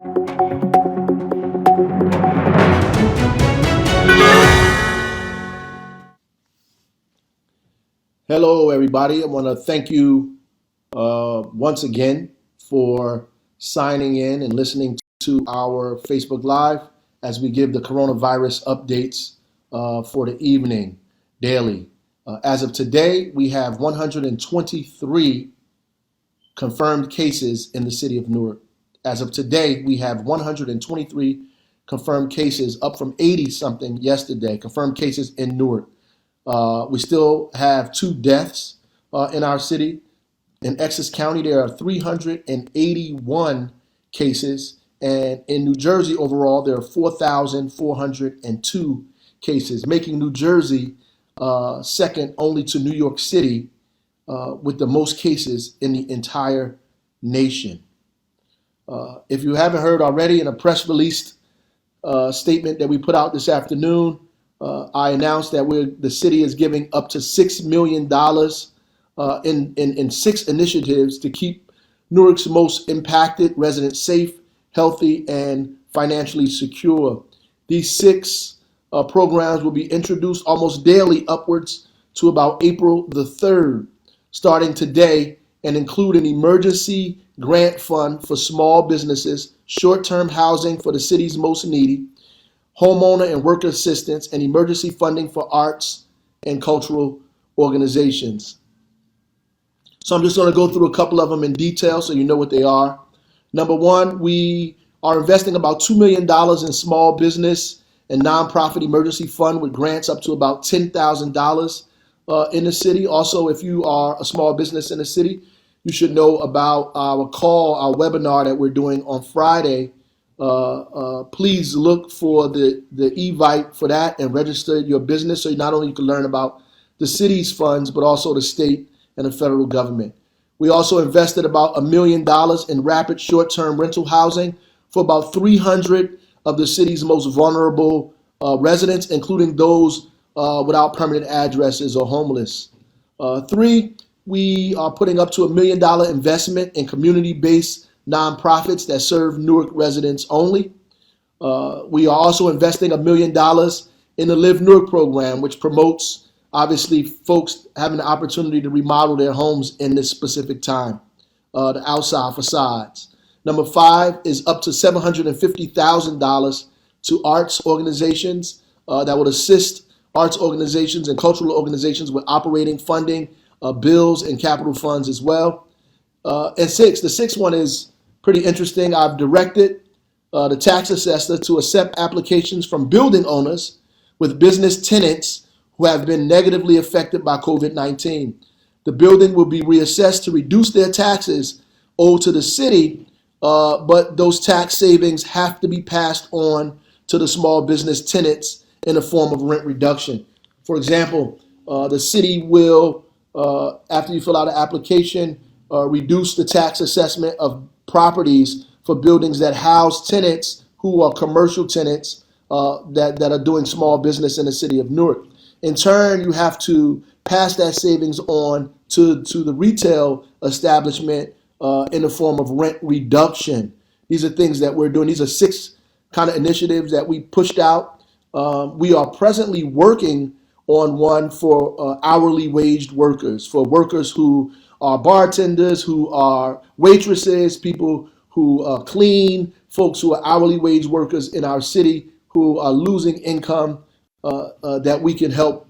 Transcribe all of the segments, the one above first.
Hello, everybody. I want to thank you once again for signing in and listening to our Facebook Live as we give the coronavirus updates for the evening daily. As of today, we have 123 confirmed cases in the city of Newark. As of today, we have 123 confirmed cases, up from 80 something yesterday, confirmed cases in Newark. We still have 2 deaths in our city. In Essex County, there are 381 cases. And in New Jersey overall, there are 4,402 cases, making New Jersey second only to New York City with the most cases in the entire nation. If you haven't heard already, in a press release statement that we put out this afternoon, I announced that the city is giving up to $6 million in 6 initiatives to keep Newark's most impacted residents safe, healthy, and financially secure. These 6 programs will be introduced almost daily upwards to about April the 3rd, starting today, and include an emergency grant fund for small businesses, short-term housing for the city's most needy, homeowner and worker assistance, and emergency funding for arts and cultural organizations. So I'm just going to go through a couple of them in detail so you know what they are. Number one, we are investing about $2 million in small business and nonprofit emergency fund with grants up to about $10,000 in the city. Also, if you are a small business in the city, you should know about our webinar that we're doing on Friday. Please look for the Evite for that and register your business so not only you can learn about the city's funds, but also the state and the federal government. We also invested about $1 million in rapid short-term rental housing for about 300 of the city's most vulnerable residents, including those without permanent addresses or homeless. 3, we are putting up to $1 million investment in community-based nonprofits that serve Newark residents only. We are also investing $1 million in the Live Newark program, which promotes, obviously, folks having the opportunity to remodel their homes in this specific time, the outside facades. Number 5 is up to $750,000 to arts organizations that would assist arts organizations and cultural organizations with operating funding, bills, and capital funds as well. And 6, the 6th one is pretty interesting. I've directed the tax assessor to accept applications from building owners with business tenants who have been negatively affected by COVID-19. The building will be reassessed to reduce their taxes owed to the city, but those tax savings have to be passed on to the small business tenants in the form of rent reduction. For example, the city will, after you fill out an application, reduce the tax assessment of properties for buildings that house tenants who are commercial tenants that are doing small business in the city of Newark. In turn, you have to pass that savings on to the retail establishment in the form of rent reduction. These are things that we're doing. These are 6 kind of initiatives that we pushed out. We are presently working on one for hourly waged workers, for workers who are bartenders, who are waitresses, people who clean, folks who are hourly wage workers in our city who are losing income that we can help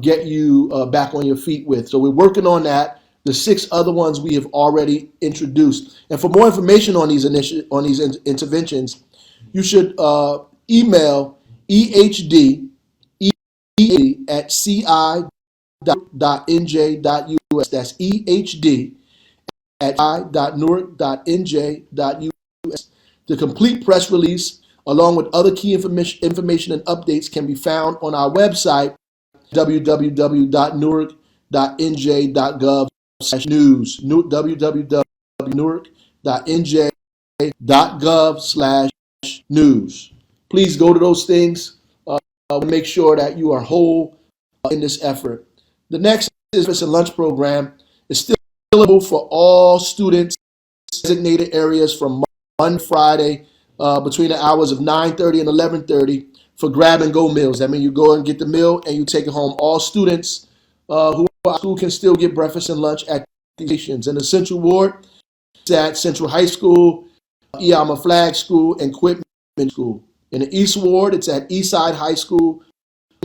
get you back on your feet with. So we're working on that. The 6 other ones we have already introduced. And for more information on these interventions, you should email ehd at ci.nj.us. That's ehd at ci.newark.nj.us. The complete press release, along with other key information and updates, can be found on our website, www.newark.nj.gov/news, www.newark.nj.gov/news. Please go to those things. Make sure that you are whole in this effort. The next breakfast and lunch program is still available for all students in designated areas from Monday, Friday, between the hours of 9:30 and 11:30 for grab and go meals. That means you go and get the meal and you take it home. All students who are at school can still get breakfast and lunch at these stations. In the Central Ward, it's at Central High School, Iama Flag School, and Quitman School. In the East Ward, it's at Eastside High School,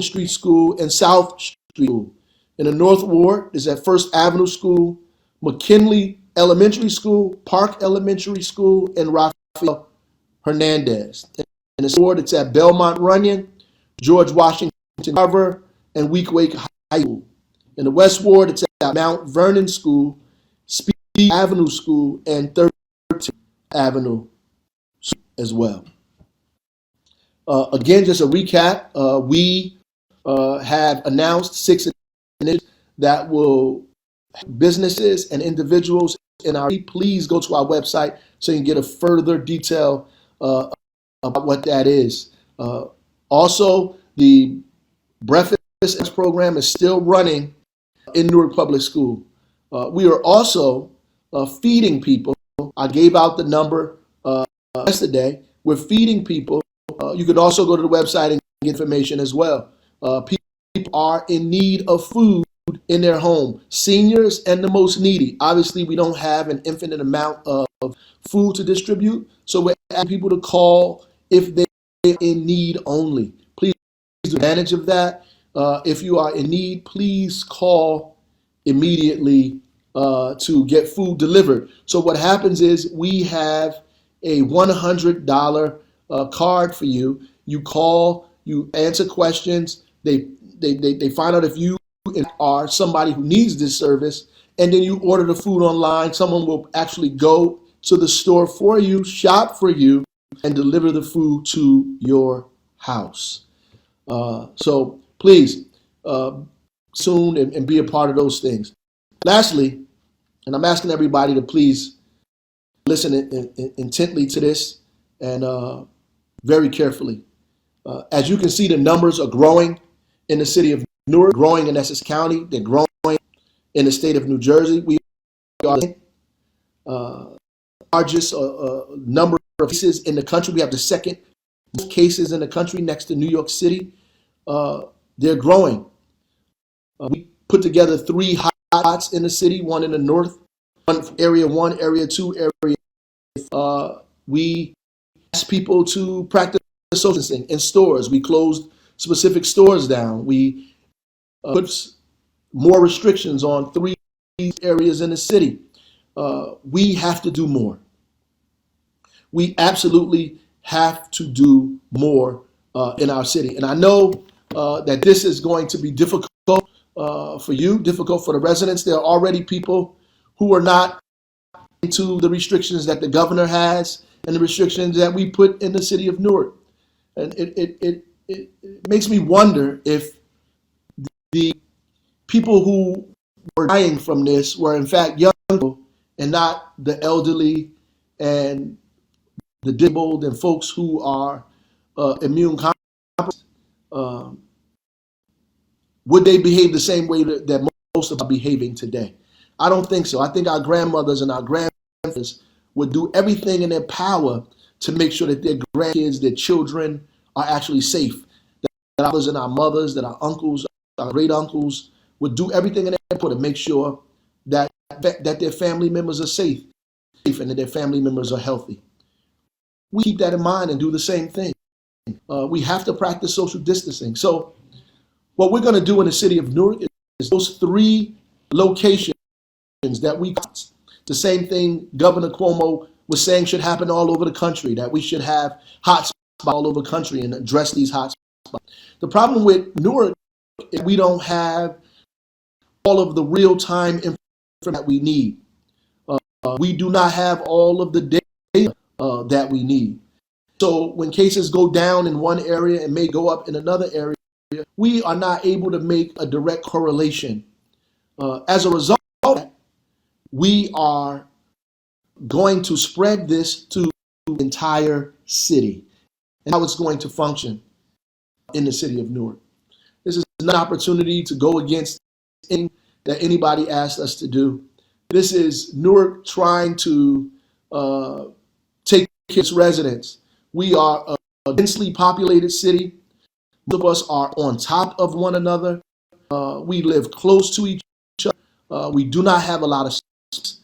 Street School, and South Street School. In the North Ward, it's at First Avenue School, McKinley Elementary School, Park Elementary School, and Rafael Hernandez. In the South Ward, it's at Belmont Runyon, George Washington Carver, and Weequahic High School. In the West Ward, it's at Mount Vernon School, Speed Avenue School, and 13th Avenue as well. Again, just a recap, we have announced 6 initiatives that will businesses and individuals in our. Please go to our website so you can get a further detail about what that is. Also, the breakfast program is still running in Newark Public School. We are also feeding people. I gave out the number yesterday. We're feeding people. You can also go to the website and get information as well. People are in need of food in their home, seniors and the most needy. Obviously, we don't have an infinite amount of food to distribute, so we're asking people to call if they're in need only. Please take advantage of that. If you are in need, please call immediately to get food delivered. So what happens is we have a $100 card for you. You call, you answer questions, they find out if you are somebody who needs this service, and then you order the food online. Someone will actually go to the store for you, shop for you, and deliver the food to your house. So please, soon and be a part of those things. Lastly, and I'm asking everybody to please listen intently to this and very carefully. As you can see, the numbers are growing in the city of Newark, growing in Essex County, they're growing in the state of New Jersey. We are the largest number of cases in the country. We have the second most cases in the country next to New York City. They're growing. We put together 3 hotspots in the city, one in the north, one area 1, area 2, area. We asked people to practice social distancing in stores. We closed specific stores down. We put more restrictions on 3 areas in the city. We have to do more. We absolutely have to do more in our city. And I know that this is going to be difficult for you, difficult for the residents. There are already people who are not into the restrictions that the governor has and the restrictions that we put in the city of Newark. And it makes me wonder if the people who were dying from this were in fact young people and not the elderly and the disabled and folks who are immune compromised. Would they behave the same way that most of us are behaving today? I don't think so. I think our grandmothers and our grandfathers would do everything in their power to make sure that their grandkids, their children are actually safe. That our fathers and our mothers, that our uncles, our great uncles would do everything in their power to make sure that their family members are safe and that their family members are healthy. We keep that in mind and do the same thing. We have to practice social distancing. So what we're going to do in the city of Newark is those 3 locations that we got. The same thing Governor Cuomo was saying should happen all over the country, that we should have hotspots all over the country and address these hotspots. The problem with Newark is we don't have all of the real-time information that we need. We do not have all of the data that we need. So when cases go down in one area and may go up in another area, we are not able to make a direct correlation. As a result of that, we are going to spread this to the entire city and how it's going to function in the city of Newark. This is an opportunity to go against anything that anybody asked us to do. This is Newark trying to take care of its residents. We are a densely populated city. Most of us are on top of one another. We live close to each other. We do not have a lot of space.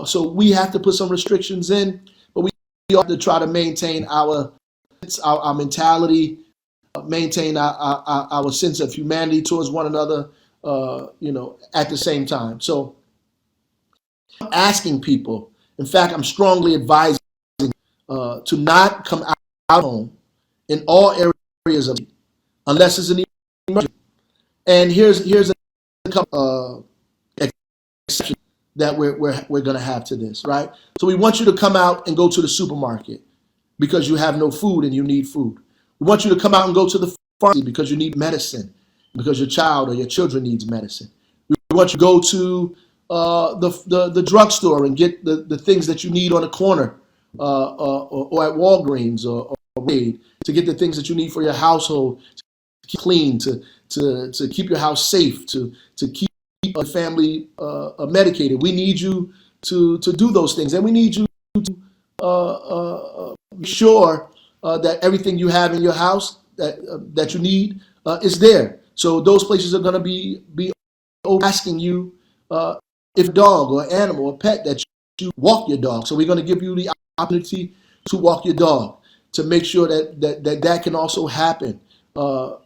So we have to put some restrictions in, but we have to try to maintain our mentality, maintain our sense of humanity towards one another, at the same time. So I'm asking people, in fact, I'm strongly advising to not come out home in all areas of unless it's an emergency. And here's a couple exceptions that we're going to have to this, right? So we want you to come out and go to the supermarket because you have no food and you need food. We want you to come out and go to the pharmacy because you need medicine, because your child or your children needs medicine. We want you to go to the drugstore and get the things that you need on the corner or at Walgreens or Raid to get the things that you need for your household, to keep clean, to keep your house safe, to keep a family medicated. We need you to do those things, and we need you to make sure that everything you have in your house that you need is there. So those places are going to be asking you if a dog or animal or pet that you walk your dog. So we're going to give you the opportunity to walk your dog to make sure that can also happen.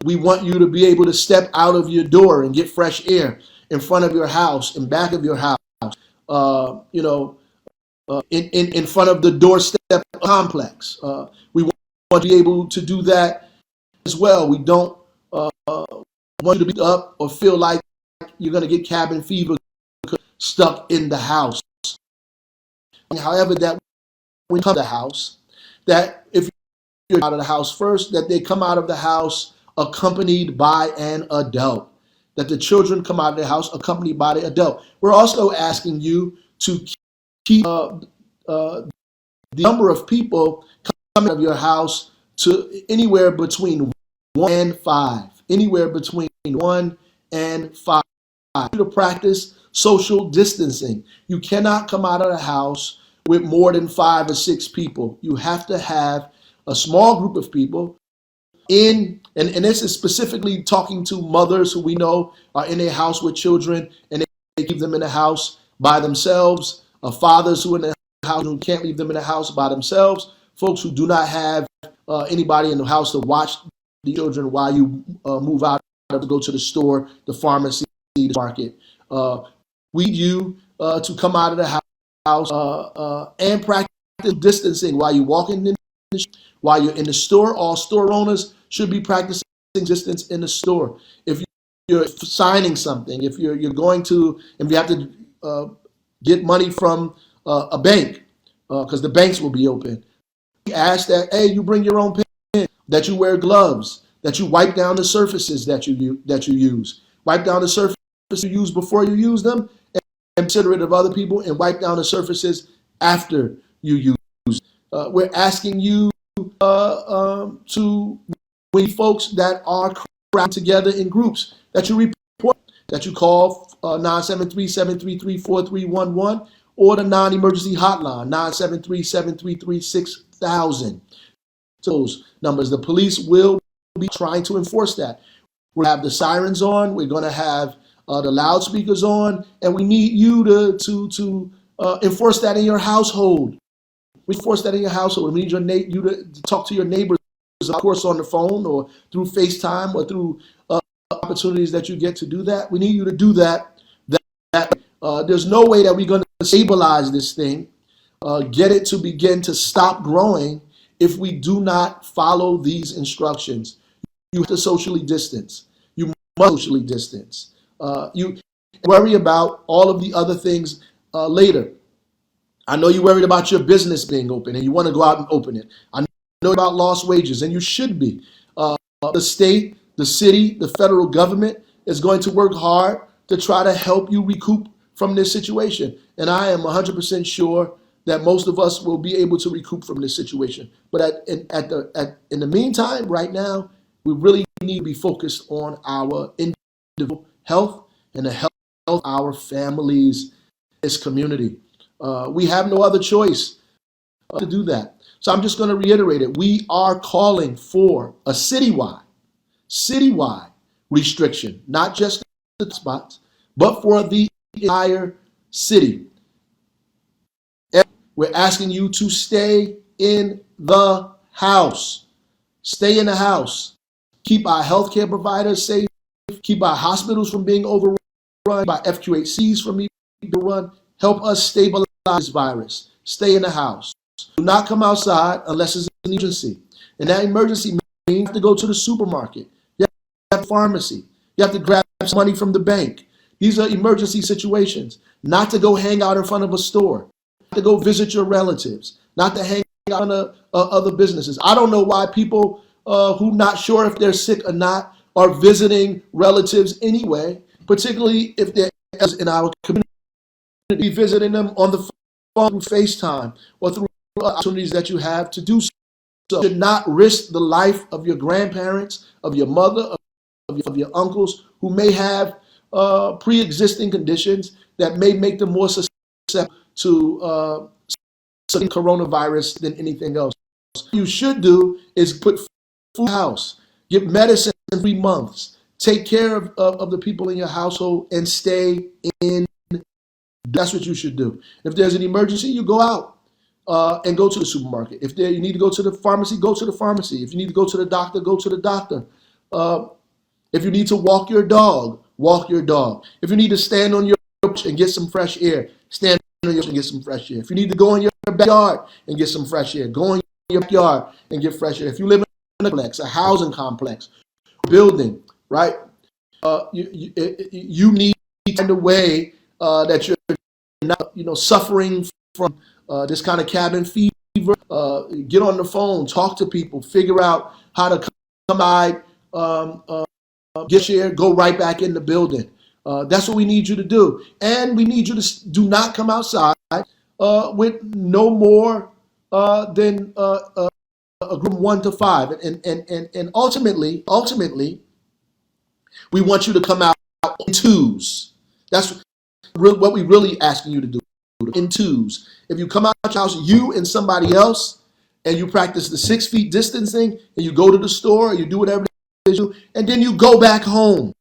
We want you to be able to step out of your door and get fresh air in front of your house, in back of your house, in front of the doorstep complex. We want to be able to do that as well. We don't want you to be up or feel like you're going to get cabin fever stuck in the house. However, that when you come to the house, that if you're out of the house first, that they come out of the house accompanied by an adult. That the children come out of the house accompanied by the adult. We're also asking you to keep the number of people coming out of your house to anywhere between 1 and 5. Anywhere between 1 and 5. To practice social distancing. You cannot come out of the house with more than 5 or 6 people. You have to have a small group of people and this is specifically talking to mothers who we know are in a house with children and they keep them in the house by themselves, fathers who are in the house who can't leave them in the house by themselves, folks who do not have anybody in the house to watch the children while you move out to go to the store, the pharmacy, the market. We need you to come out of the house and practice distancing while you're walking in the while you're in the store. All store owners should be practicing distance in the store. If you're signing something, if you're going to, if you have to get money from a bank, because the banks will be open, we ask that, hey, you bring your own pen, that you wear gloves, that you wipe down the surfaces that you use. Wipe down the surfaces you use before you use them, and considerate of other people, and wipe down the surfaces after you use. We're asking you to, when folks that are crowded together in groups, that you report, that you call 973-733-4311 or the non-emergency hotline, 973-733-6000. Those numbers. The police will be trying to enforce that. We'll have the sirens on. We're going to have the loudspeakers on, and we need you to enforce that in your household. We enforce that in your household. We need you to talk to your neighbors, of course, on the phone or through FaceTime or through opportunities that you get to do that. We need you to do that. There's no way that we're going to stabilize this thing, get it to begin to stop growing if we do not follow these instructions. You have to socially distance. You must socially distance. You worry about all of the other things later. I know you're worried about your business being open and you want to go out and open it. I know about lost wages, and you should be. The state, the city, the federal government is going to work hard to try to help you recoup from this situation. And I am 100% sure that most of us will be able to recoup from this situation. But in the meantime, right now, we really need to be focused on our individual health and the health of our families, this community. We have no other choice to do that. So I'm just going to reiterate it. We are calling for a citywide restriction, not just the spots, but for the entire city. We're asking you to stay in the house. Stay in the house. Keep our healthcare providers safe. Keep our hospitals from being overrun, by FQHCs from being overrun. Help us stabilize this virus. Stay in the house. Do not come outside unless it's an emergency. And that emergency means you have to go to the supermarket. You have to pharmacy. You have to grab some money from the bank. These are emergency situations. Not to go hang out in front of a store. Not to go visit your relatives. Not to hang out in other businesses. I don't know why people who not sure if they're sick or not are visiting relatives anyway, particularly if they're in our community, visiting them on the phone, through FaceTime, or through opportunities that you have to do so. You should not risk the life of your grandparents, of your mother, of your uncles, who may have pre-existing conditions that may make them more susceptible to coronavirus than anything else. What you should do is put food in the house, get medicine in 3 months, take care of the people in your household, and stay in. That's what you should do. If there's an emergency, you go out and go to the supermarket. If you need to go to the pharmacy, go to the pharmacy. If you need to go to the doctor, go to the doctor. If you need to walk your dog, walk your dog. If you need to stand on your porch and get some fresh air, stand on your porch and get some fresh air. If you need to go in your backyard and get some fresh air, go in your backyard and get fresh air. If you live in a complex, a housing complex, building, right? You need to find a way that you're not, suffering from this kind of cabin fever. Get on the phone, talk to people, figure out how to come by, get here, go right back in the building. That's what we need you to do. And we need you to do not come outside with no more than a group of 1 to 5. And ultimately, we want you to come out in twos. That's what we really asking you to do, in twos. If you come out of your house, you and somebody else, and you practice the 6 feet distancing, and you go to the store, or you do whatever it is, and then you go back home.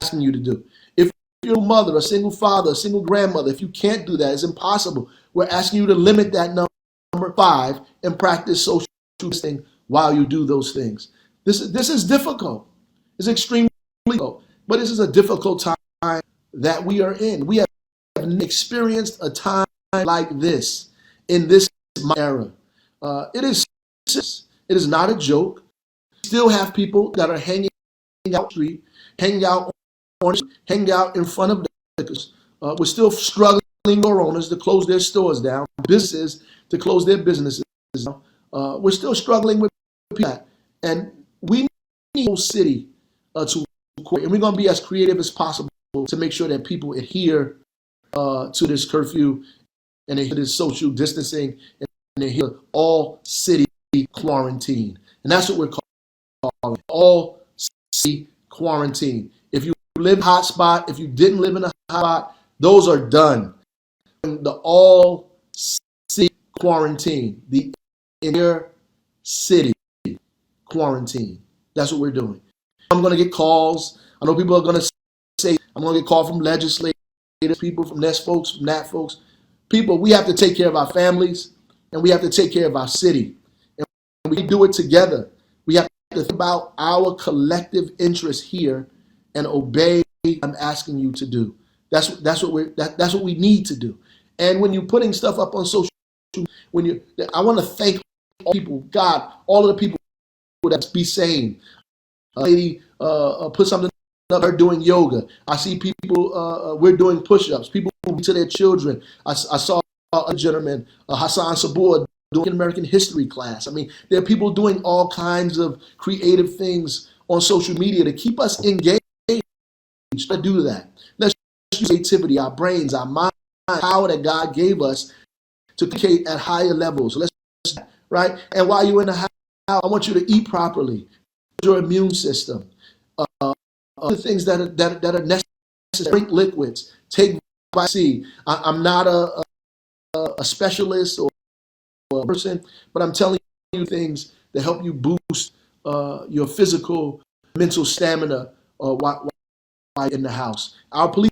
Asking you to do. If you're a mother, a single father, a single grandmother, if you can't do that, it's impossible. We're asking you to limit that number 5 and practice social distancing while you do those things. This is difficult. It's extremely difficult, but this is a difficult time that we are in. We have experienced a time like this in this era. It is not a joke. We still have people that are hanging out on the street, hanging out in front of the liquors. We're still struggling door owners to close their stores down, businesses to close their businesses down. We're still struggling with that, and we need the whole city to cooperate. And we're going to be as creative as possible to make sure that people adhere to this curfew and adhere to this social distancing and adhere to all city quarantine. And that's what we're calling all city quarantine. If you live in a hot spot, if you didn't live in a hot spot, those are done. The all city quarantine, the entire city quarantine. That's what we're doing. I'm going to get calls. I know people are going to say, I'm going to get calls from legislators, people from this folks, from that folks. People, we have to take care of our families, and we have to take care of our city. And we do it together. We have to think about our collective interests here and obey what I'm asking you to do. That's what we need to do. And when you're putting stuff up on social media, I want to thank all people, God, all of the people that be sane. A lady put something up, her doing yoga. I see people, we're doing push-ups. People to their children. I saw a gentleman, Hassan Sabur, doing an American history class. I mean, there are people doing all kinds of creative things on social media to keep us engaged. Let's do that. Let's use creativity, our brains, our mind, power that God gave us to communicate at higher levels. Right? And while you're in the house, I want you to eat properly. Your immune system. The things that are necessary. Drink liquids. Take vitamin C. I'm not a specialist or person, but I'm telling you things that help you boost your physical, mental stamina while in the house. Our police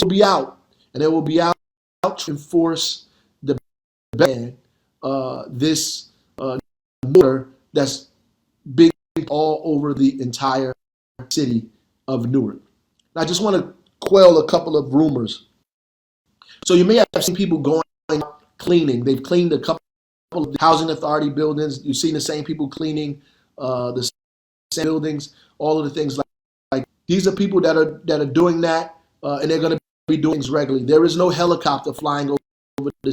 will be out, and they will be out to enforce the ban this order that's big all over the entire city of Newark. I just want to quell a couple of rumors. So you may have seen people going out cleaning. They've cleaned a couple of housing authority buildings. You've seen the same people cleaning the same buildings, all of the things like these are people that are doing that, and they're going to be doing things regularly. There is no helicopter flying over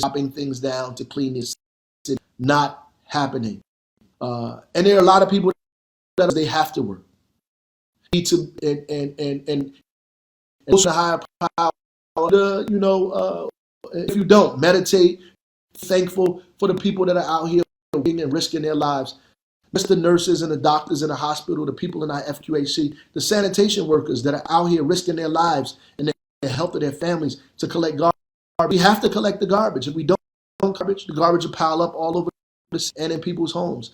chopping things down to clean this city. Not happening. And there are a lot of people that they have to work. Need to and to higher power. If you don't meditate, thankful for the people that are out here working and risking their lives. Just the nurses and the doctors in the hospital, the people in our FQHC, the sanitation workers that are out here risking their lives and the health of their families to collect garbage. We have to collect the garbage. If we don't garbage, the garbage will pile up all over this and in people's homes.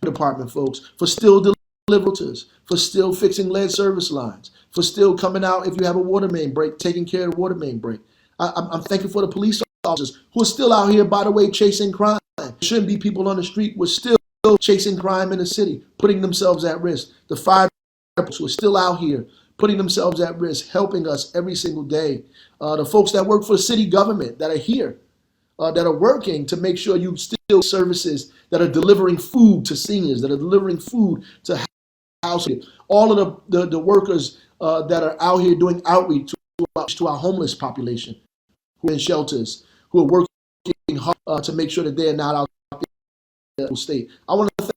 Department folks for still delivering, for still fixing lead service lines, for still coming out if you have a water main break, taking care of the water main break. I'm thankful for the police officers who are still out here, by the way, chasing crime. There shouldn't be people on the street who are still chasing crime in the city, putting themselves at risk. The fire who are still out here, putting themselves at risk, helping us every single day. The folks that work for city government that are here, that are working to make sure you still services that are delivering food to seniors, that are delivering food to households. All of the workers that are out here doing outreach to our homeless population, who are in shelters, who are working hard to make sure that they are not out in the state. I want to thank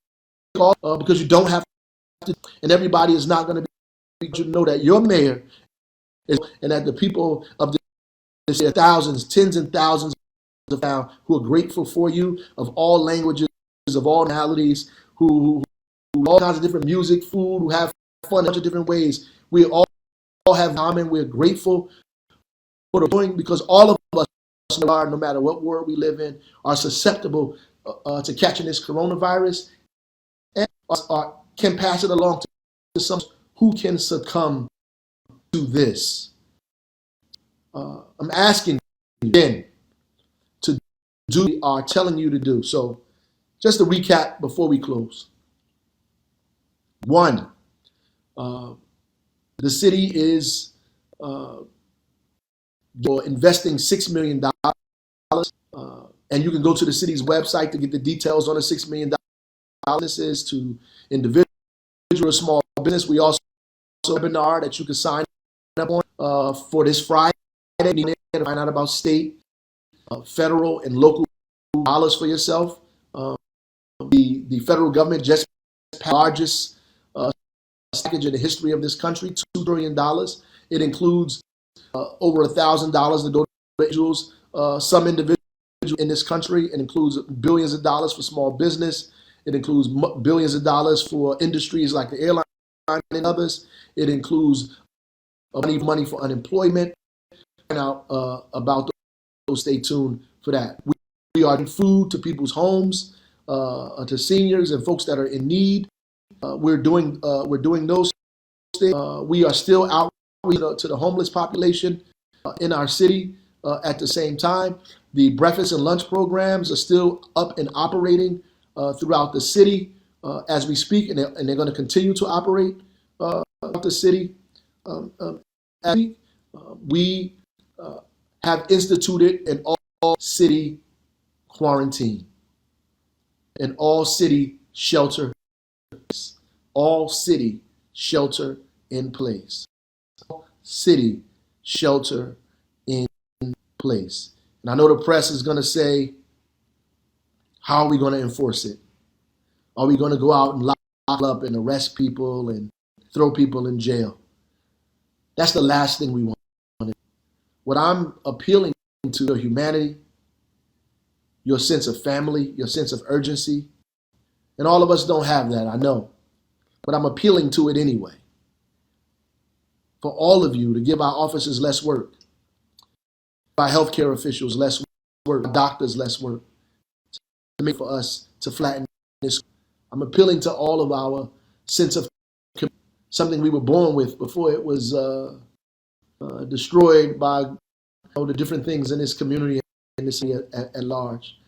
you all because you don't have to, and everybody is not going to be, you know that your mayor is, and that the people of this thousands, tens and thousands who are grateful for you, of all languages, of all nationalities, who all kinds of different music, food, who have fun in a bunch of different ways. We all have in common. We're grateful for the doing because all of us are, no matter what world we live in, are susceptible to catching this coronavirus and can pass it along to some who can succumb to this. I'm asking you again to do what we are telling you to do. So just to recap before we close. One, the city is investing $6 million, and you can go to the city's website to get the details on the $6 million businesses to individual or small business. We also have a webinar that you can sign up on for this Friday to find out about state, federal, and local dollars for yourself. The federal government just passed the largest package in the history of this country, $2 trillion. It includes over $1,000 to go to individuals, some individuals in this country. It includes billions of dollars for small business. It includes billions of dollars for industries like the airline and others. It includes money for unemployment. And out about those, stay tuned for that. We are doing food to people's homes, to seniors and folks that are in need. We're doing those things. We are still out to the homeless population in our city at the same time. The breakfast and lunch programs are still up and operating throughout the city as we speak, and they're going to continue to operate throughout the city. We have instituted an all city quarantine, an all city shelter. All city shelter in place. All city shelter in place. And I know the press is going to say, how are we going to enforce it? Are we going to go out and lock up and arrest people and throw people in jail? That's the last thing we want. What I'm appealing to your humanity, your sense of family, your sense of urgency, and all of us don't have that, I know. But I'm appealing to it anyway. For all of you to give our officers less work, our healthcare officials less work, our doctors less work, make for us to flatten this. I'm appealing to all of our sense of community, something we were born with before it was destroyed by the different things in this community and this at large.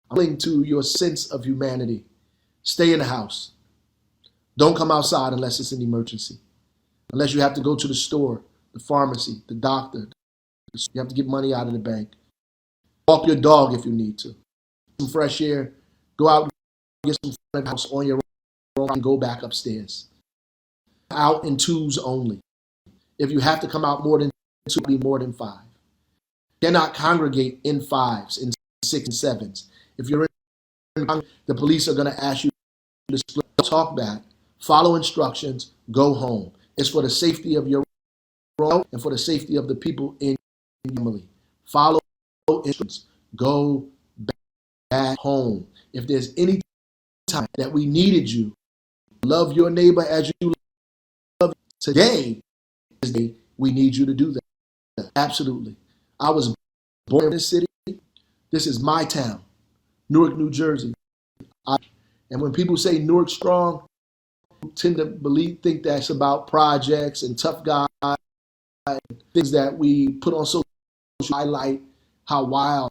I'm appealing to your sense of humanity. Stay in the house. Don't come outside unless it's an emergency. Unless you have to go to the store, the pharmacy, the doctor. You have to get money out of the bank. Walk your dog if you need to. Some fresh air. Go out and get some fun in the house on your own and go back upstairs. Out in twos only. If you have to come out more than two, be more than five. You cannot congregate in fives, in six and sevens. If you're in the police are going to ask you to split. Talk back. Follow instructions. Go home. It's for the safety of your own and for the safety of the people in your family. Follow instructions. Go back home. If there's any time that we needed you, love your neighbor as you love today, is the day we need you to do that. Absolutely. I was born in this city. This is my town, Newark, New Jersey. And when people say Newark strong, tend to think that's about projects and tough guys, things that we put on social highlight how wild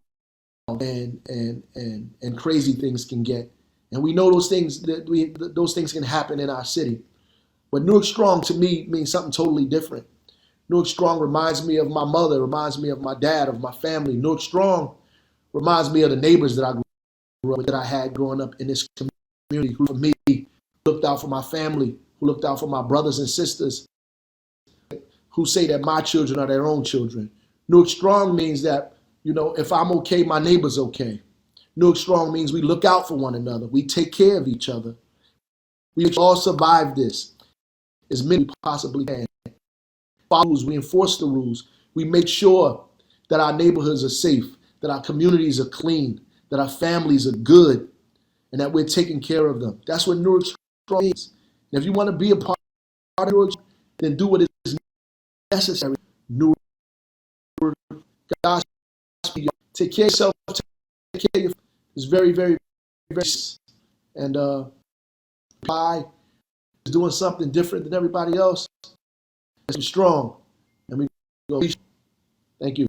and crazy things can get. And we know those things can happen in our city. But Newark strong to me means something totally different. Newark strong reminds me of my mother, reminds me of my dad, of my family. Newark strong reminds me of the neighbors that I grew up with, that I had growing up in this community, who for me looked out for my family, who looked out for my brothers and sisters, who say that my children are their own children. Newark strong means that, if I'm okay, my neighbor's okay. Newark strong means we look out for one another. We take care of each other. We all survive this as many possibly can. We enforce the rules. We make sure that our neighborhoods are safe, that our communities are clean, that our families are good, and that we're taking care of them. That's what Newark strong means. And if you want to be a part of Newark, then do what is necessary. Newark, God, take care of yourself. Take care of your. It's very, very, very. And I is doing something different than everybody else. It's strong, and we go. Thank you.